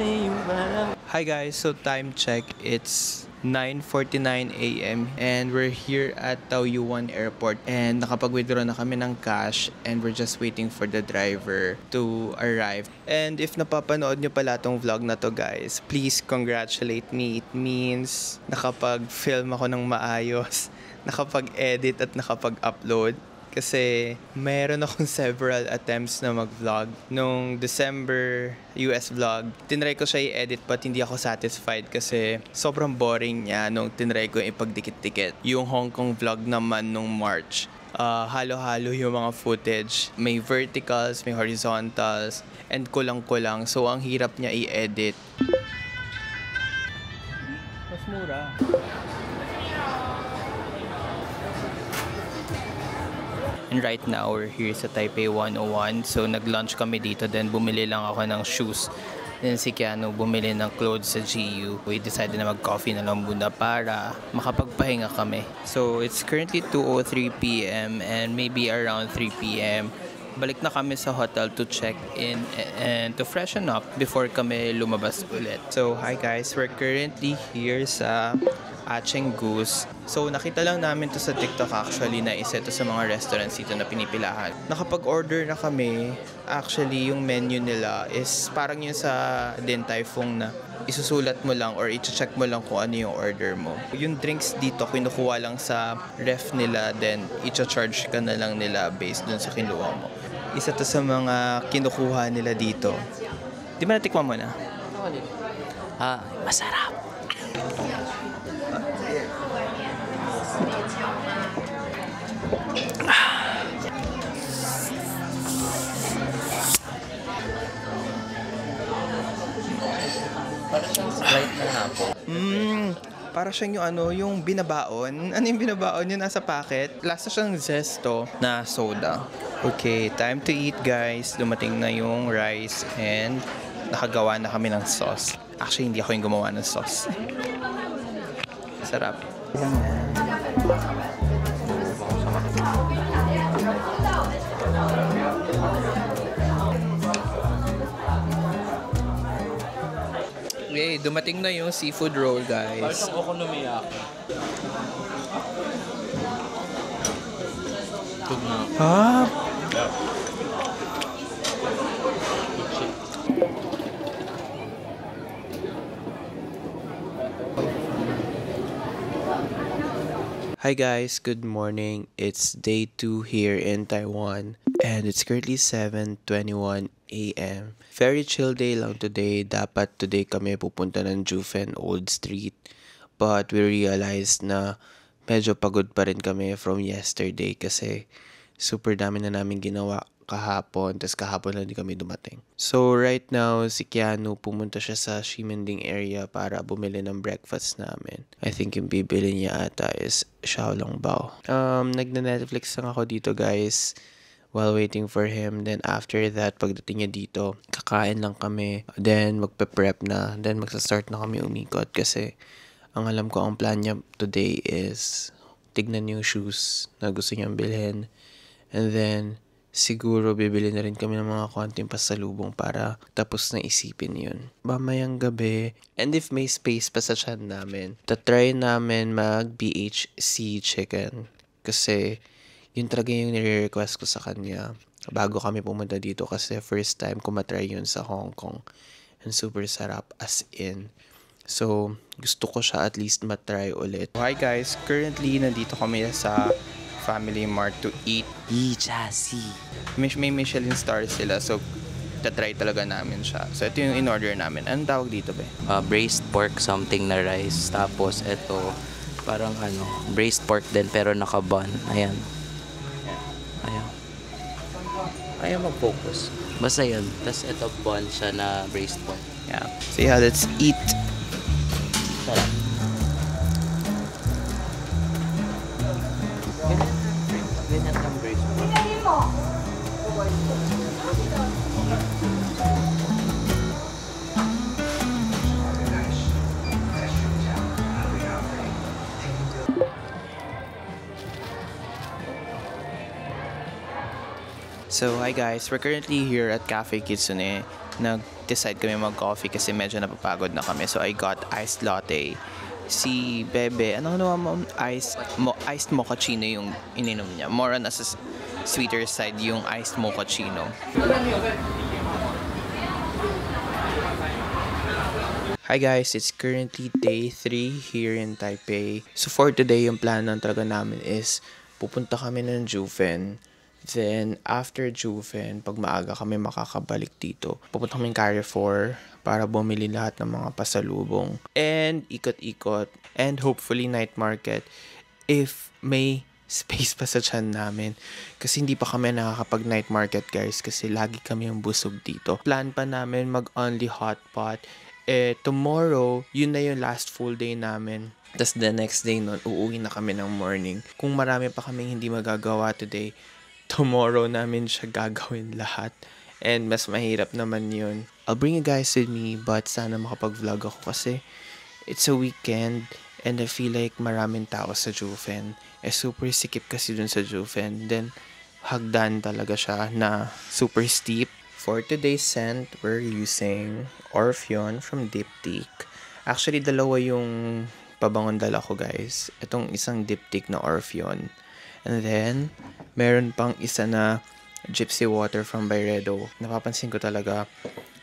Hi guys, so time check, it's 9:49 a.m. and we're here at Taoyuan Airport and nakapag-withdraw na kami ng cash and we're just waiting for the driver to arrive. And if napapanood nyo pala tong vlog na to guys, please congratulate me. It means nakapag-film ako ng maayos, nakapag-edit at nakapag-upload. Kasi mayroon akong several attempts na mag-vlog. Nung December US vlog, tinry ko siya i-edit but hindi ako satisfied kasi sobrang boring niya nung tinry ko ipagdikit-dikit. Yung Hong Kong vlog naman nung March, halo-halo yung mga footage. May verticals, may horizontals, and kulang-kulang. So ang hirap niya i-edit. Mas mura. And right now, we're here sa Taipei 101. So, nag-lunch kami dito. Then, bumili lang ako ng shoes. Then, si Keanu bumili ng clothes sa GU. We decided na mag-coffee na lang muna para makapagpahinga kami. So, it's currently 2:03 p.m. and maybe around 3 p.m. Balik na kami sa hotel to check in and to freshen up before kami lumabas ulit. So, hi guys. We're currently here sa Acheng Goose. So, nakita lang namin to sa TikTok actually na isa to sa mga restaurants dito na pinipilahan. Nakapag-order na kami. Actually, yung menu nila is parang yun sa Din Tai Fung na isusulat mo lang or i-check mo lang kung ano yung order mo. Yung drinks dito, kinukuha lang sa ref nila, then i-charge ka na lang nila based dun sa kinuha mo. Isa to sa mga kinukuha nila dito. Di ba natikman mo na? Masarap. Para siyang Sprite na hapon. Para siyang yung yung binabaon. Ano yung binabaon? Yung nasa packet. Lasa siyang zesto na soda. Okay, time to eat guys. Dumating na yung rice and nakagawa na kami ng sauce. Actually, hindi ako yung gumawa ng sauce. Sarap. Okay, dumating na yung seafood roll, guys. Parang okonomiyaki. Ah! Hi guys, good morning. It's day 2 here in Taiwan and it's currently 7:21 a.m. Very chill day lang today. Dapat today kami pupunta ng Jufen Old Street. But we realized na medyo pagod pa rin kami from yesterday kasi super dami na namin ginawa kahapon. Tapos kahapon lang din kami dumating. So right now, si Keanu pumunta siya sa Ximending area para bumili ng breakfast namin. I think yung bibili niya ata is Xiaolongbao. Nagna-Netflix lang ako dito guys while waiting for him. Then after that, pagdating niya dito, kakain lang kami. Then magpe-prep na. Then magsa-start na kami umikot kasi ang alam ko ang plan niya today is tignan yung shoes na gusto niyang bilhin. And then siguro bibili na rin kami ng mga konting pasalubong para tapos na isipin yun. Mamayang gabi, and if may space pa sa tiyan namin, tatry namin mag BHC chicken. Kasi yun talaga yung nire-request ko sa kanya bago kami pumunta dito kasi first time ko matry yun sa Hong Kong. And super sarap as in. So, gusto ko siya at least matry ulit. Hi guys, currently nandito kami sa Family Mart to eat. May Michelin star sila, so tatry talaga namin siya. So ito yung in-order namin. Anong tawag dito ba? Braised pork something na rice. Tapos ito, parang braised pork din pero naka-bun. Ayan. Ayaw mag-focus. Basta yun. Tapos ito bun siya na braised pork. Yeah. So yeah, let's eat. Sarap. Ganyan lang braised pork. So hi guys, we're currently here at Cafe Kitsune. nag-decide kami mag-coffee kasi medyo napapagod na kami. So I got iced latte. Si Bebe, ano mo, iced mochaccino yung ininom niya. More on as a sweeter side yung iced mochaccino. Hi guys, it's currently day 3 here in Taipei. So for today, yung plan talaga namin is pupunta kami ng Juven. Then after Juven, pag maaga kami makakabalik dito, pupunta kami Carrefour para bumili lahat ng mga pasalubong. And ikot-ikot. And hopefully night market if may space pa sa tiyan namin. Kasi hindi pa kami nakakapag night market guys kasi lagi kami yung busog dito. Plan pa namin mag-only hot pot. Tomorrow, yun na yung last full day namin. Tapos the next day nun, uuwi na kami ng morning. Kung marami pa kaming hindi magagawa today, tomorrow namin siya gagawin lahat. And mas mahirap naman yun. I'll bring you guys with me, but sana makapag-vlog ako kasi it's a weekend and I feel like maraming tao sa Juven. Super sikip kasi dun sa Juven. Then, hagdan talaga siya na super steep. For today's scent, we're using Orpheon from Diptyque. Actually, dalawa yung pabangon dala ko guys. Itong isang Diptyque na Orpheon. And then, meron pang isa na Gypsy Water from Byredo. Napapansin ko talaga,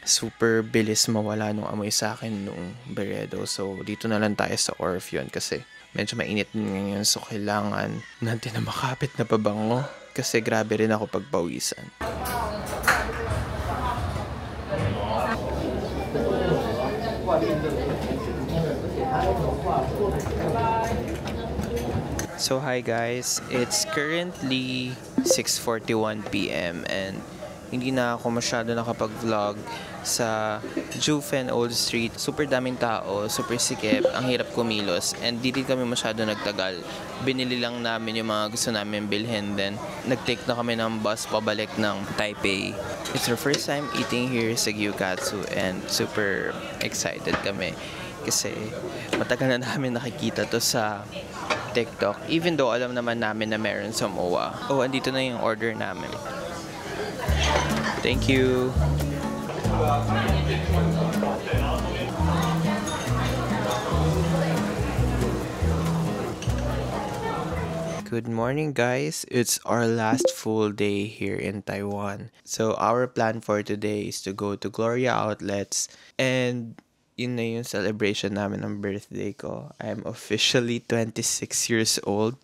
super bilis mawala nung amoy sa akin nung Byredo. So, dito na lang tayo sa Orpheon kasi medyo mainit ngayon. So, kailangan natin na makapit na pabango kasi grabe rin ako pagpawisan. So hi guys, it's currently 6:41 PM and hindi na ako masyado nakapag-vlog sa Juven Old Street. Super daming tao, super sikip, ang hirap kumilos and di kami masyado nagtagal. Binili lang namin yung mga gusto namin bilhin, then nag-take na kami ng bus pabalik ng Taipei. It's our first time eating here sa Gyukatsu and super excited kami kasi matagal na namin nakikita to sa TikTok, even though alam naman namin na meron sa MOA. Oh, andito na yung order namin. Thank you. Good morning guys, it's our last full day here in Taiwan. So our plan for today is to go to Gloria Outlets and yun na yung celebration namin ng birthday ko. I'm officially 26 years old.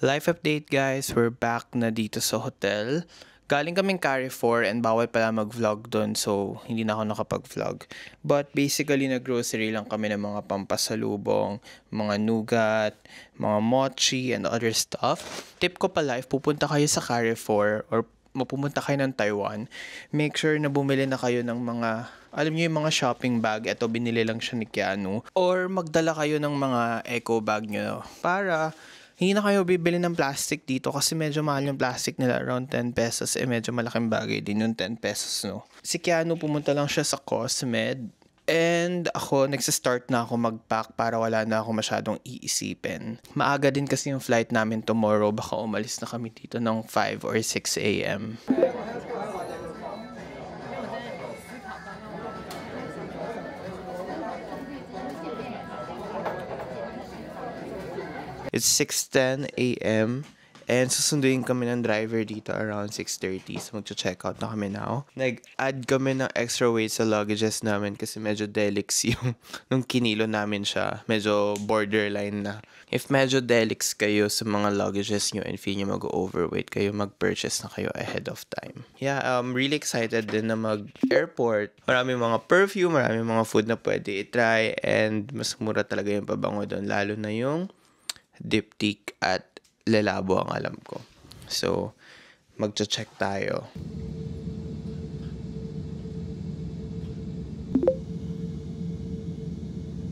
Life update guys, we're back na dito sa hotel. Galing kaming Carrefour and bawal pala mag-vlog doon so hindi na ako nakapag-vlog. But basically nag-grocery lang kami ng mga pampasalubong, mga nougat, mga mochi and other stuff. Tip ko pala, if pupunta kayo sa Carrefour or mapumunta kayo ng Taiwan, make sure na bumili na kayo ng mga, alam niyo yung mga shopping bag, ito binili lang siya ni Keanu. Or magdala kayo ng mga eco bag nyo para hindi na kayo bibili ng plastic dito kasi medyo mahal yung plastic nila, around 10 pesos. Medyo malaking bagay din yung 10 pesos, no? Si Keanu pumunta lang siya sa Cosmed. And ako, nagsistart na ako mag-pack para wala na ako masyadong iisipin. Maaga din kasi yung flight namin tomorrow. Baka umalis na kami dito ng 5 or 6 a.m. It's 6:10 a.m. and susunduin kami ng driver dito around 6:30. So magcha-check out na kami now. Nag-add kami ng extra weight sa luggages namin kasi medyo delix yung nung kinilo namin siya. Medyo borderline na. If medyo delix kayo sa mga luggages nyo and feel nyo mag-overweight kayo, mag-purchase na kayo ahead of time. Yeah, I'm really excited din na mag-airport. Maraming mga perfume, maraming mga food na pwede i-try and mas mura talaga yung pabango doon. Lalo na yung Diptyque at Le Labo ang alam ko. So, magcha-check tayo.